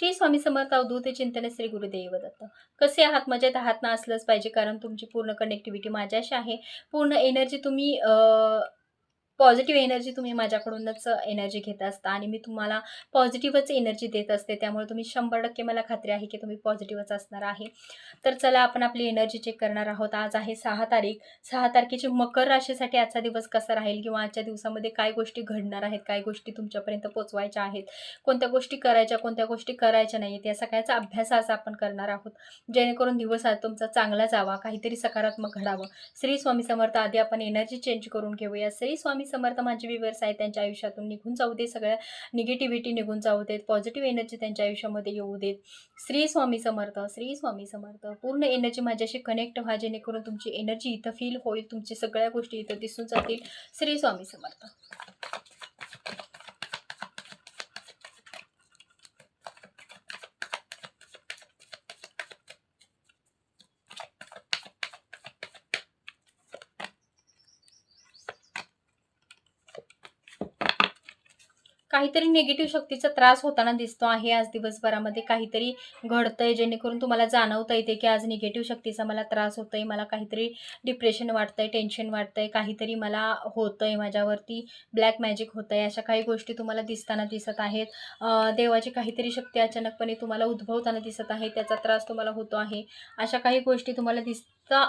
श्री स्वामी समर्थ अवधूत चिंतन श्री गुरुदेव दत्त. कसे आहात? मजेत आहात ना? असलंच पाहिजे कारण तुमची पूर्ण कनेक्टिव्हिटी माझ्याशी आहे. पूर्ण एनर्जी तुम्ही पॉझिटिव्ह एनर्जी तुम्ही माझ्याकडूनच एनर्जी घेत असता आणि मी तुम्हाला पॉझिटिव्हच एनर्जी देत असते. त्यामुळे तुम्ही 100% मला खात्री आहे की तुम्ही पॉझिटिव्हच असणार आहे. तर चला आपण आपली एनर्जी चेक करणार आहोत. आज आहे 6 तारीख. 6 तारखेची मकर राशीसाठी आजचा दिवस कसा राहील किंवा आजच्या दिवसामध्ये काय गोष्टी घडणार आहेत, काय गोष्टी तुमच्यापर्यंत पोहोचवायच्या आहेत, कोणत्या गोष्टी करायच्या, कोणत्या गोष्टी करायच्या नाहीत, या सगळ्याचा अभ्यास आज आपण करणार आहोत. जेणेकरून दिवस आज तुमचा चांगला जावा, काहीतरी सकारात्मक घडावं. श्री स्वामी समर्थ. आधी आपण एनर्जी चेंज करून घेऊया. श्री स्वामी समर्थ. माझे व्ह्यूअर्स आहेत त्यांच्या आयुष्यातून निघून जाऊ दे, सगळ्या निगेटिव्हिटी निघून जाऊ देत, पॉझिटिव्ह एनर्जी त्यांच्या आयुष्यामध्ये येऊ देत. श्री स्वामी समर्थ. श्री स्वामी समर्थ. पूर्ण एनर्जी माझ्याशी कनेक्ट व्हा, जेणेकरून तुमची एनर्जी इथं फील होईल, तुमची सगळ्या गोष्टी इथं दिसून जातील. श्री स्वामी समर्थ. काहीतरी निगेटिव्ह शक्तीचा त्रास होताना दिसतो आहे आज दिवसभरामध्ये. काहीतरी घडतंय जेणेकरून तुम्हाला जाणवता येते की आज निगेटिव्ह शक्तीचा मला त्रास होतोय, मला काहीतरी डिप्रेशन वाटतंय, टेन्शन वाटतंय, काहीतरी मला होतंय, माझ्यावरती ब्लॅक मॅजिक होतंय, अशा काही गोष्टी तुम्हाला दिसताना दिसत आहेत. देवाची काहीतरी शक्ती अचानकपणे तुम्हाला उद्भवताना दिसत आहे, त्याचा त्रास तुम्हाला होतो आहे, अशा काही गोष्टी तुम्हाला दिसता